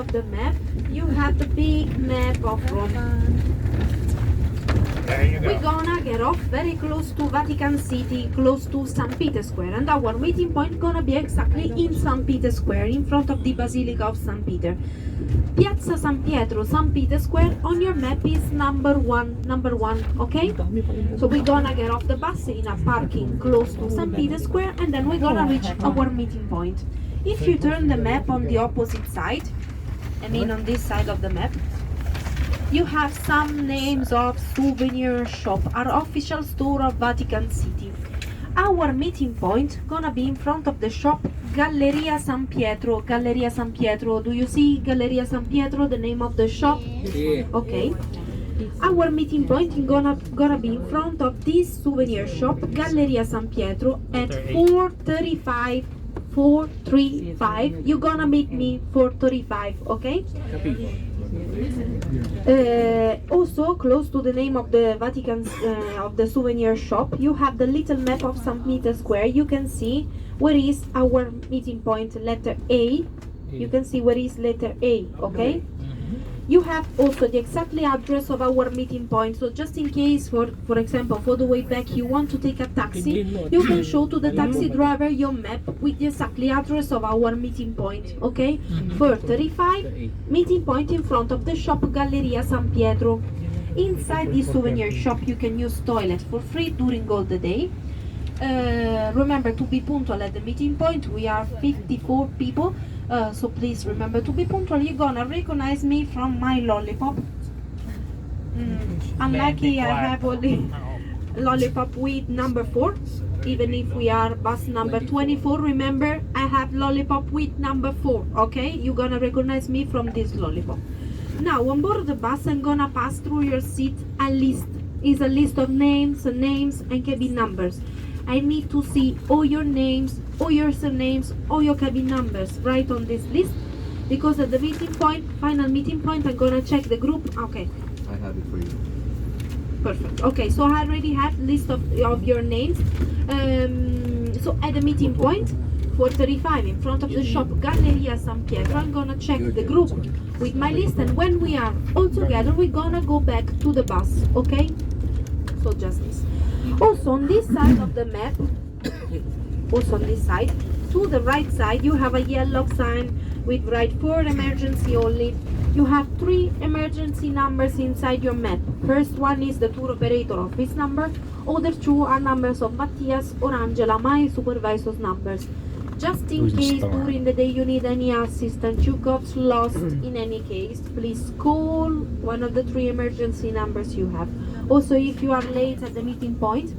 of the map, you have the big map of Rome. There you We're go. gonna get off very close to Vatican City, close to St. Peter's Square, and our meeting point gonna be exactly in St. Peter's Square, in front of the Basilica of St. Peter. Piazza San Pietro, St. Peter's Square on your map is number one, okay? So we're gonna get off the bus in a parking close to St. Peter's Square, and then we're gonna reach our meeting point. If you turn the map on the opposite side, I mean on this side of the map, you have some names of souvenir shop, our official store of Vatican City. Our meeting point gonna be in front of the shop Galleria San Pietro. Galleria San Pietro. Do you see Galleria San Pietro, the name of the shop? Sì. Okay. Our meeting point is gonna be in front of this souvenir shop, Galleria San Pietro, at 4:35. 4:35. You're gonna meet me 4:35, okay? Capito. Also, close to the name of the Vatican of the souvenir shop, you have the little map of St. Peter's Square. You can see where is our meeting point, letter A. You can see where is letter A, okay? You have also the exactly address of our meeting point. So just in case, for example, for the way back you want to take a taxi, you can show to the taxi driver your map with the exactly address of our meeting point, okay? 4:35, meeting point in front of the shop Galleria San Pietro. Inside this souvenir shop you can use toilet for free during all the day. Remember to be punctual at the meeting point. We are 54 people, so please remember to be punctual. You're gonna recognize me from my lollipop. I'm lucky I have only lollipop with number 4. Even if we are bus number 24, remember I have lollipop with number 4, okay? You're gonna recognize me from this lollipop. Now on board the bus I'm gonna pass through your seat a list. Is a list of names and cabin numbers. I need to see all your names, all your surnames, all your cabin numbers right on this list, because at the meeting point, final meeting point, I'm gonna check the group. Okay, I have it for you. perfect. Okay, so I already have list of your names. So at the meeting point, 4:35 in front of the shop Galleria San Pietro, I'm gonna check the group with my list, and when we are all together, we're gonna go back to the bus. Okay, so just this. Also on this side of the map, also on this side, to the right side, you have a yellow sign with write for emergency only. You have 3 emergency numbers inside your map. First one is the tour operator office number. Other 2 are numbers of Matthias or Angela, my supervisor's numbers. Just in case during the day you need any assistance, you got lost in any case, please call one of the 3 emergency numbers you have. Also, if you are late at the meeting point,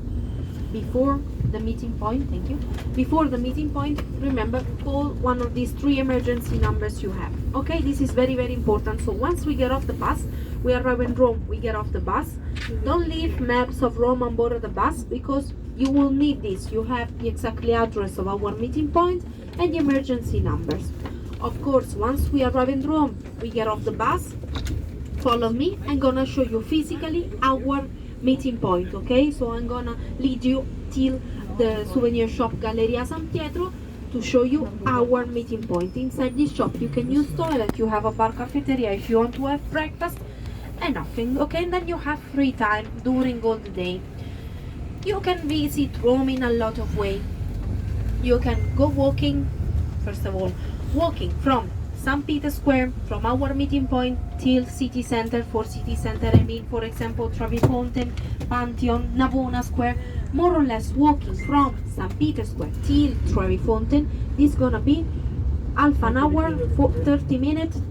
before the meeting point, thank you, before the meeting point, remember, call one of these 3 emergency numbers you have. Okay, this is very, very important. So once we get off the bus, we arrive in Rome, we get off the bus. Don't leave maps of Rome on board the bus, because you will need this. You have the exactly address of our meeting point and the emergency numbers. Of course, once we arrive in Rome, we get off the bus. Follow me. I'm gonna show you physically our meeting point, okay? So I'm gonna lead you till the souvenir shop Galleria San Pietro to show you our meeting point. Inside this shop you can use toilet, you have a bar cafeteria if you want to have breakfast, and nothing, okay? And then you have free time during all the day. You can visit Rome in a lot of ways. You can go walking, first of all, walking from St. Peter's Square, from our meeting point till city center. For city center I mean, for example, Trevi Fountain, Pantheon, Navona Square. More or less walking from St. Peter's Square till Trevi Fountain, this gonna be half an hour, 30 minutes,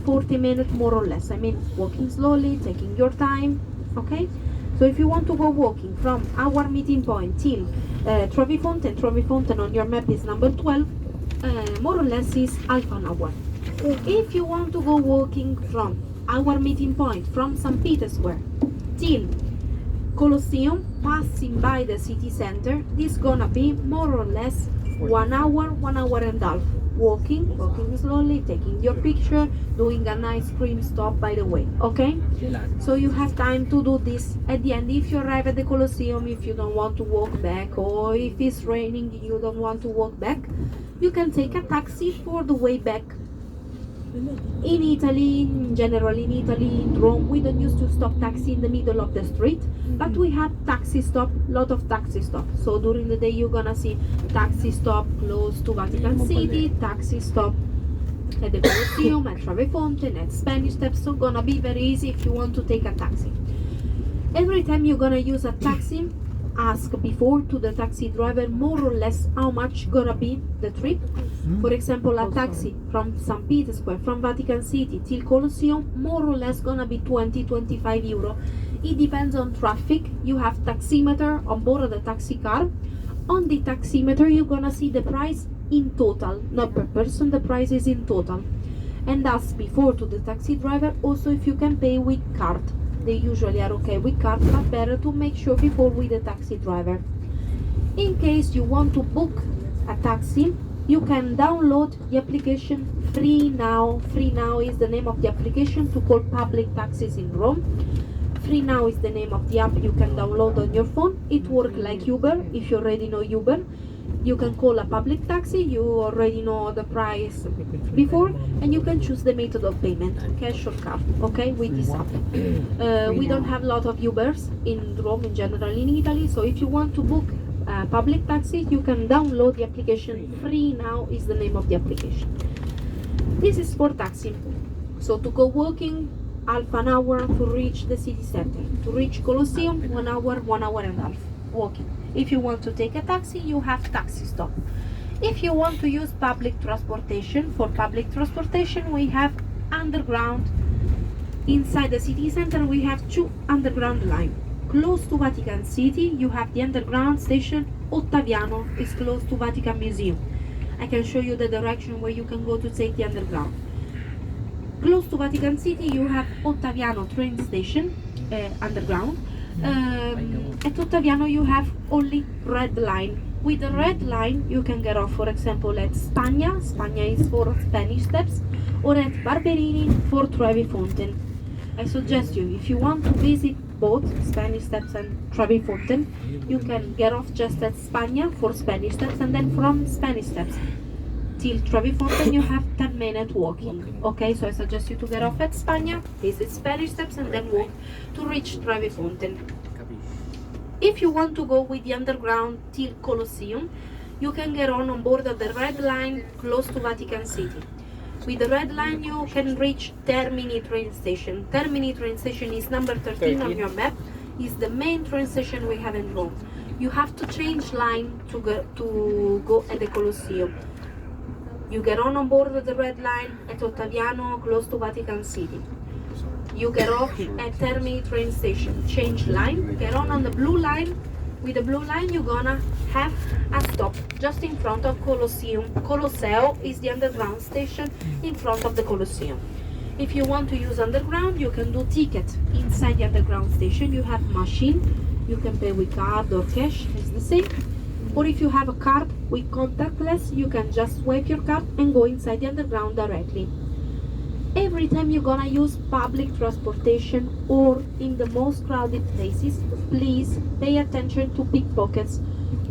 40 minutes more or less. I mean, walking slowly, taking your time, okay? So if you want to go walking from our meeting point till Trevi Fountain on your map is number 12, more or less is half an hour. If you want to go walking from our meeting point from St. Peter's Square till Colosseum, passing by the city center, this gonna be more or less 1 hour, 1 hour and a half. Walking slowly, taking your picture, doing an ice cream stop by the way, okay? So you have time to do this. At the end, if you arrive at the Colosseum, if you don't want to walk back, or if it's raining you don't want to walk back, you can take a taxi for the way back. In Italy, in general in Italy, in Rome, we don't used to stop taxi in the middle of the street, but we have taxi stop, lot of taxi stop. So during the day you're gonna see taxi stop close to Vatican City, taxi stop at the Colosseum, at Trevi Fountain, at Spanish Steps. So gonna be very easy if you want to take a taxi. Every time you're gonna use a taxi, ask before to the taxi driver more or less how much gonna be the trip. For example, a taxi from St. Petersburg, from Vatican City till Colosseum, more or less gonna be 20-25 euro. It depends on traffic. You have taximeter on board of the taxi car. On the taximeter you're gonna see the price in total, not per person, the price is in total. And ask before to the taxi driver also if you can pay with card. They usually are okay with card, but better to make sure before with the taxi driver. In case you want to book a taxi, you can download the application Free Now. Free Now is the name of the application to call public taxis in Rome. Free Now is the name of the app you can download on your phone. It works like Uber. If you already know Uber, you can call a public taxi, you already know the price before, and you can choose the method of payment, cash or card, okay, with this app. We don't have a lot of Ubers in Rome in general in Italy, so if you want to book a public taxi, you can download the application. Free Now is the name of the application. This is for taxi. So to go walking, half an hour to reach the city center. To reach Colosseum, 1 hour, 1 hour and a half walking. If you want to take a taxi, you have taxi stop. If you want to use public transportation, for public transportation we have underground. Inside the city center we have 2 underground lines. Close to Vatican City you have the underground station Ottaviano, is close to Vatican Museum. I can show you the direction where you can go to take the underground. Close to Vatican City you have Ottaviano train station, underground. At Ottaviano you have only red line. With the red line you can get off, for example, at Spagna is for Spanish Steps, or at Barberini for Trevi Fountain. I suggest you, if you want to visit both Spanish Steps and Trevi Fountain, you can get off just at Spagna for Spanish Steps, and then from Spanish Steps till Trevi Fountain you have 10-minute walking. Okay, so I suggest you to get off at Spagna, visit Spanish Steps, and then walk to reach Trevi Fountain. If you want to go with the underground till Colosseum, you can get on board of the red line close to Vatican City. With the red line you can reach Termini train station. Termini train station is number 13 on your map. Is the main train station we have in Rome. You have to change line to go at the Colosseum. You get on board of the red line at Ottaviano, close to Vatican City. You get off at Termini train station, change line, get on the blue line. With the blue line you're gonna have a stop just in front of Colosseum. Colosseo is the underground station in front of the Colosseum. If you want to use underground, you can do ticket inside the underground station. You have machine, you can pay with card or cash, it's the same. Or if you have a card with contactless, you can just swipe your card and go inside the underground directly. Every time you're gonna use public transportation or in the most crowded places, please pay attention to pickpockets.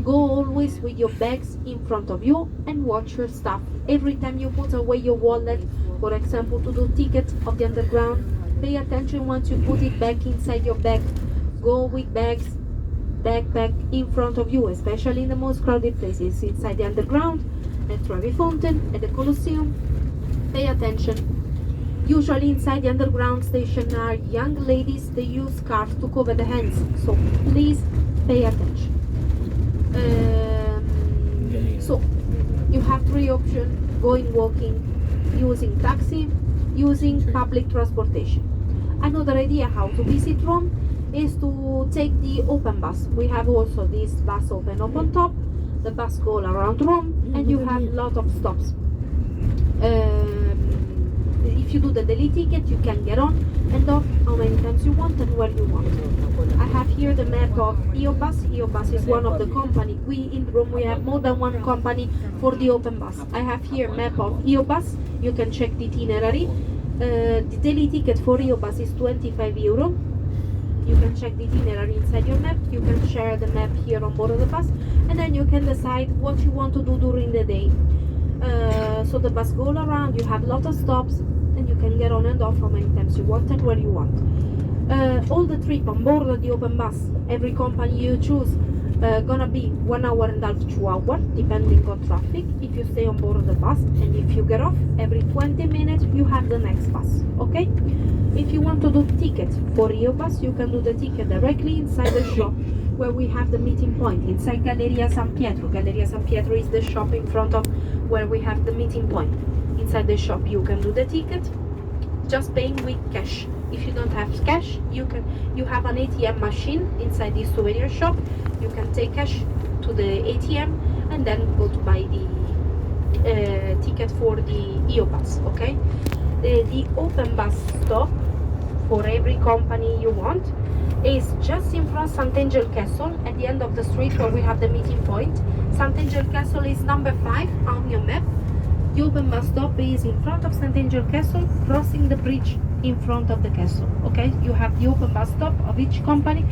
Go always with your bags in front of you and watch your stuff. Every time you put away your wallet, for example, to do tickets of the underground, pay attention once you put it back inside your bag. Go with backpack in front of you, especially in the most crowded places, inside the underground, at Trevi Fountain, at the Colosseum. Pay attention. Usually inside the underground station are young ladies, they use scarves to cover the hands, so please pay attention. So you have 3 options: going walking, using taxi, using public transportation. Another idea how to visit Rome is to take the open bus. We have also this bus open up on top. The bus goes around Rome and you have a lot of stops. If you do the daily ticket, you can get on and off how many times you want and where you want. I have here the map of EOBus. EOBus is one of the company. We in Rome we have more than one company for the open bus. I have here map of EOBus. You can check the itinerary. The daily ticket for EOBus is 25 euro. You can check the itinerary inside your map. You can share the map here on board of the bus, and then you can decide what you want to do during the day. So the bus goes around, you have a lot of stops, and you can get on and off how many times you want and where you want. All the trip on board of the open bus, every company you choose, gonna be 1 hour and a half, 2 hours, depending on traffic, if you stay on board of the bus, and if you get off, every 20 minutes you have the next bus, okay? If you want to do ticket for EOBus, you can do the ticket directly inside the shop where we have the meeting point, inside Galleria San Pietro. Galleria San Pietro is the shop in front of where we have the meeting point. Inside the shop you can do the ticket, just paying with cash. If you don't have cash, you have an ATM machine inside this souvenir shop. You can take cash to the ATM and then go to buy the ticket for the EOBus, okay? The open bus stop for every company you want is just in front Sant'Angelo Castle, at the end of the street where we have the meeting point. Sant'Angelo Castle is number 5 on your map. The open bus stop is in front of Sant'Angelo Castle, crossing the bridge in front of the castle, okay? You have the open bus stop of each company.